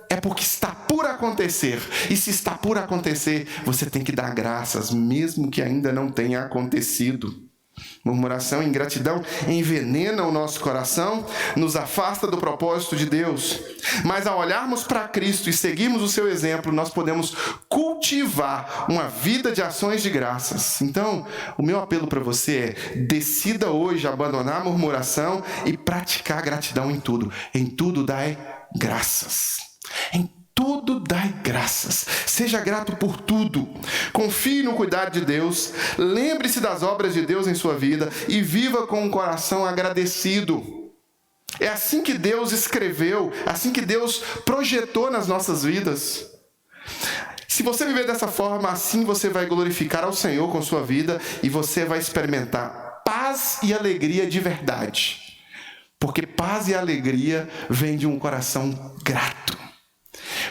B: é porque está por acontecer. E se está por acontecer, você tem que dar graças, mesmo que ainda não tenha acontecido. Murmuração e ingratidão envenenam o nosso coração, nos afasta do propósito de Deus. Mas ao olharmos para Cristo e seguirmos o seu exemplo, nós podemos cultivar uma vida de ações de graças. Então, o meu apelo para você é: decida hoje abandonar a murmuração e praticar gratidão em tudo. Em tudo dai graças. Em tudo dai graças. Seja grato por tudo. Confie no cuidado de Deus. Lembre-se das obras de Deus em sua vida e viva com um coração agradecido. É assim que Deus escreveu, assim que Deus projetou nas nossas vidas. Se você viver dessa forma, assim você vai glorificar ao Senhor com sua vida e você vai experimentar paz e alegria de verdade. Porque paz e alegria vem de um coração grato.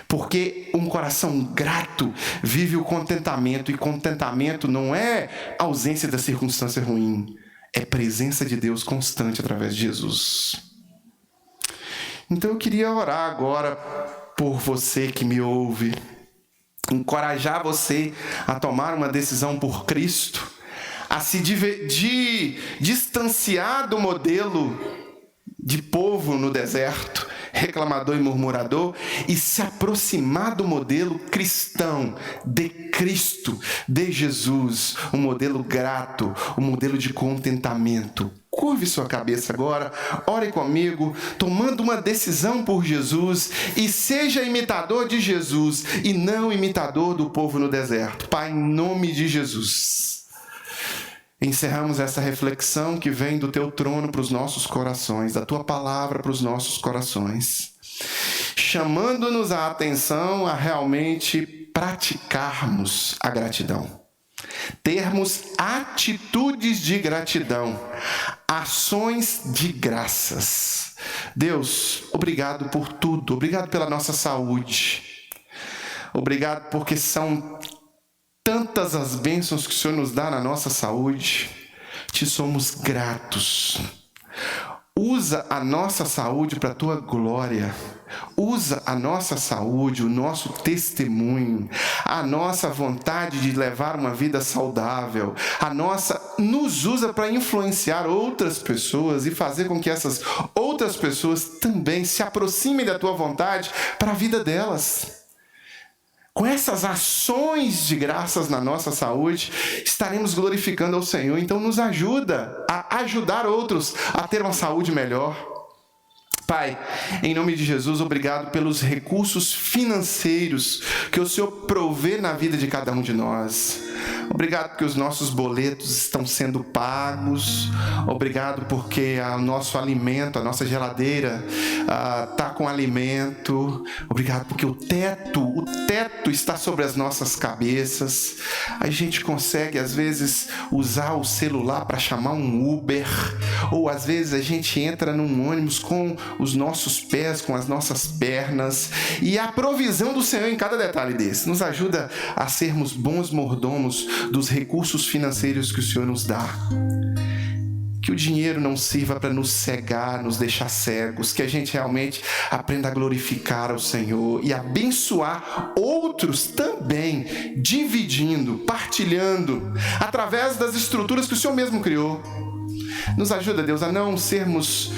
B: Porque um coração grato vive o contentamento, e contentamento não é ausência da circunstância ruim, é presença de Deus constante através de Jesus. Então eu queria orar agora por você que me ouve, encorajar você a tomar uma decisão por Cristo, a se distanciar do modelo de povo no deserto, reclamador e murmurador, e se aproximar do modelo cristão, de Cristo, de Jesus, um modelo grato, um modelo de contentamento. Curve sua cabeça agora, ore comigo, tomando uma decisão por Jesus, e seja imitador de Jesus e não imitador do povo no deserto. Pai, em nome de Jesus, encerramos essa reflexão que vem do teu trono para os nossos corações, da tua palavra para os nossos corações, chamando-nos a atenção a realmente praticarmos a gratidão, termos atitudes de gratidão, ações de graças. Deus, obrigado por tudo, obrigado pela nossa saúde, obrigado porque são tantas as bênçãos que o Senhor nos dá na nossa saúde. Te somos gratos. Usa a nossa saúde para a tua glória. Usa a nossa saúde, o nosso testemunho, a nossa vontade de levar uma vida saudável, nos usa para influenciar outras pessoas e fazer com que essas outras pessoas também se aproximem da tua vontade para a vida delas. Com essas ações de graças na nossa saúde, estaremos glorificando ao Senhor. Então nos ajuda a ajudar outros a ter uma saúde melhor. Pai, em nome de Jesus, obrigado pelos recursos financeiros que o Senhor provê na vida de cada um de nós. Obrigado porque os nossos boletos estão sendo pagos. Obrigado porque o nosso alimento, a nossa geladeira está com alimento. Obrigado porque o teto está sobre as nossas cabeças. A gente consegue, às vezes, usar o celular para chamar um Uber. Ou, às vezes, a gente entra num ônibus com os nossos pés, com as nossas pernas. E a provisão do Senhor em cada detalhe desse nos ajuda a sermos bons mordomos dos recursos financeiros que o Senhor nos dá. Que o dinheiro não sirva para nos cegar, nos deixar cegos, que a gente realmente aprenda a glorificar ao Senhor e abençoar outros também, dividindo, partilhando, através das estruturas que o Senhor mesmo criou. Nos ajuda, Deus, a não sermos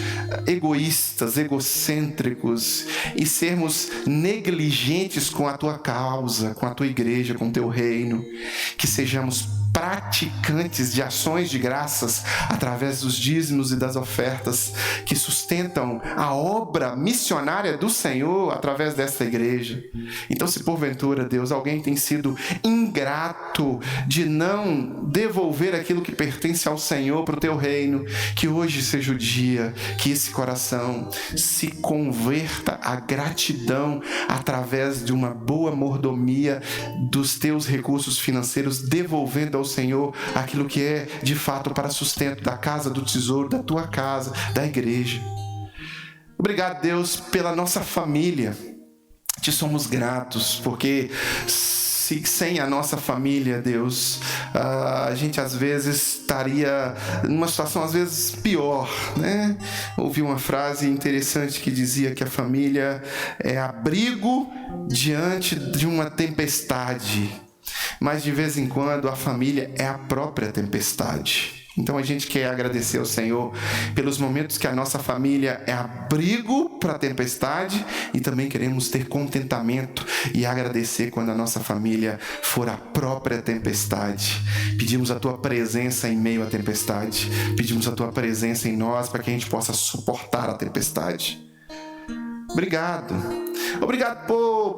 B: egoístas, egocêntricos e sermos negligentes com a tua causa, com a tua igreja, com o teu reino. Que sejamos praticantes de ações de graças através dos dízimos e das ofertas que sustentam a obra missionária do Senhor através desta igreja. Então, se porventura, Deus, alguém tem sido ingrato de não devolver aquilo que pertence ao Senhor para o teu reino, que hoje seja o dia que esse coração se converta à gratidão através de uma boa mordomia dos teus recursos financeiros, devolvendo ao Senhor aquilo que é de fato para sustento da casa do tesouro, da tua casa, da igreja. Obrigado, Deus, pela nossa família. Te somos gratos, porque sem a nossa família, Deus, a gente às vezes estaria numa situação às vezes pior, né? Ouvi uma frase interessante que dizia que a família é abrigo diante de uma tempestade, mas de vez em quando a família é a própria tempestade. Então a gente quer agradecer ao Senhor pelos momentos que a nossa família é abrigo para a tempestade, e também queremos ter contentamento e agradecer quando a nossa família for a própria tempestade. Pedimos a Tua presença em meio à tempestade, pedimos a Tua presença em nós para que a gente possa suportar a tempestade. Obrigado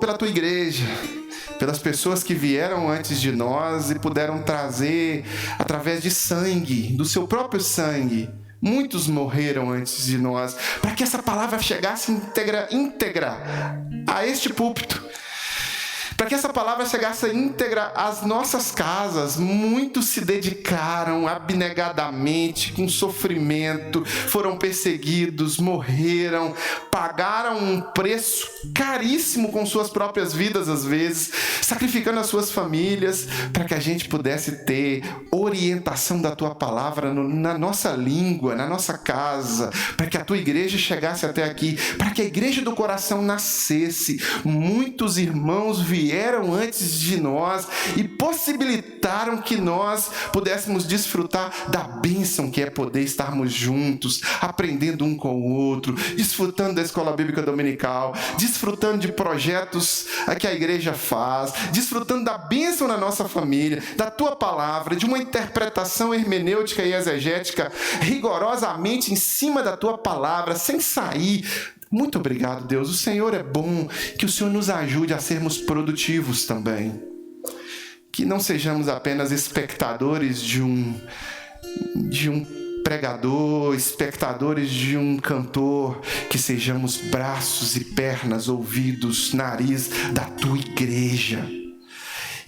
B: pela Tua igreja, pelas pessoas que vieram antes de nós e puderam trazer, através de sangue, do seu próprio sangue. Muitos morreram antes de nós, para que essa palavra chegasse íntegra a este púlpito. Para que essa palavra chegasse íntegra às nossas casas. Muitos se dedicaram abnegadamente, com sofrimento, foram perseguidos, morreram, pagaram um preço caríssimo com suas próprias vidas, às vezes, sacrificando as suas famílias, para que a gente pudesse ter orientação da Tua palavra na nossa língua, na nossa casa, para que a Tua igreja chegasse até aqui, para que a igreja do coração nascesse. Muitos irmãos vieram antes de nós e possibilitaram que nós pudéssemos desfrutar da bênção que é poder estarmos juntos, aprendendo um com o outro, desfrutando da escola bíblica dominical, desfrutando de projetos que a igreja faz, desfrutando da bênção na nossa família, da Tua palavra, de uma interpretação hermenêutica e exegética rigorosamente em cima da Tua palavra, sem sair. Muito obrigado, Deus. O Senhor é bom. Que o Senhor nos ajude a sermos produtivos também. Que não sejamos apenas espectadores de um pregador, espectadores de um cantor. Que sejamos braços e pernas, ouvidos, nariz da Tua igreja.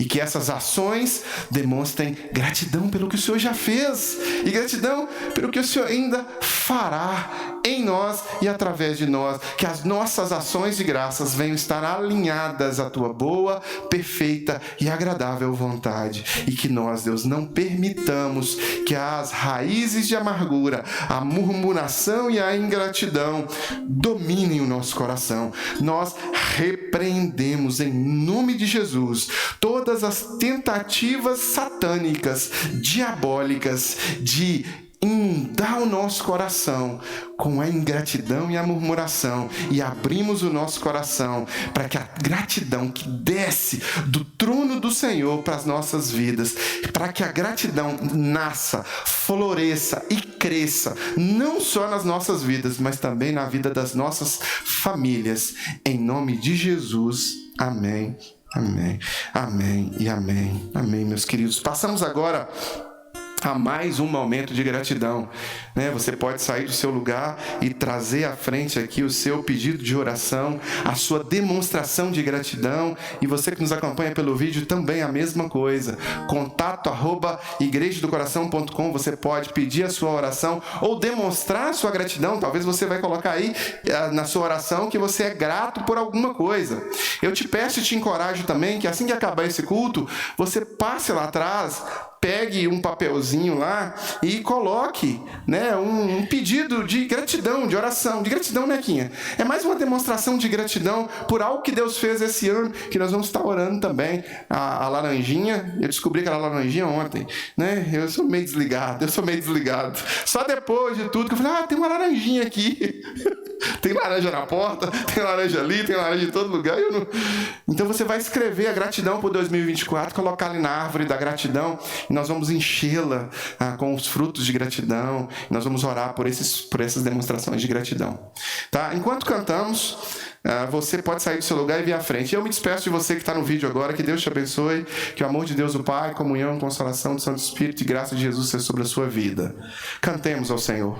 B: E que essas ações demonstrem gratidão pelo que o Senhor já fez e gratidão pelo que o Senhor ainda fará em nós e através de nós. Que as nossas ações de graças venham estar alinhadas à Tua boa, perfeita e agradável vontade. E que nós, Deus, não permitamos que as raízes de amargura, a murmuração e a ingratidão dominem o nosso coração. Nós repreendemos em nome de Jesus todas as tentativas satânicas, diabólicas, de inundar o nosso coração com a ingratidão e a murmuração, e abrimos o nosso coração para que a gratidão que desce do trono do Senhor para as nossas vidas, para que a gratidão nasça, floresça e cresça, não só nas nossas vidas, mas também na vida das nossas famílias. Em nome de Jesus, amém. Amém, amém e amém. Amém, meus queridos. Passamos agora a mais um momento de gratidão, né? Você pode sair do seu lugar e trazer à frente aqui o seu pedido de oração, a sua demonstração de gratidão. E você que nos acompanha pelo vídeo também a mesma coisa. contato@igrejadocoração.com. Você pode pedir a sua oração ou demonstrar a sua gratidão. Talvez você vai colocar aí na sua oração que você é grato por alguma coisa. Eu te peço e te encorajo também que assim que acabar esse culto, você passe lá atrás, pegue um papelzinho lá e coloque, né, um pedido de gratidão, de oração. De gratidão, Nequinha. É mais uma demonstração de gratidão por algo que Deus fez esse ano, que nós vamos estar orando também. A laranjinha, eu descobri que era laranjinha ontem, né? Eu sou meio desligado. Só depois de tudo que eu falei, tem uma laranjinha aqui. Tem laranja na porta, tem laranja ali, tem laranja em todo lugar. Então você vai escrever a gratidão por 2024, colocar ali na árvore da gratidão, e nós vamos enchê-la com os frutos de gratidão. E nós vamos orar por essas demonstrações de gratidão. Tá? Enquanto cantamos, você pode sair do seu lugar e vir à frente. Eu me despeço de você que está no vídeo agora. Que Deus te abençoe. Que o amor de Deus o Pai, comunhão, consolação do Santo Espírito e graça de Jesus seja sobre a sua vida. Cantemos ao Senhor.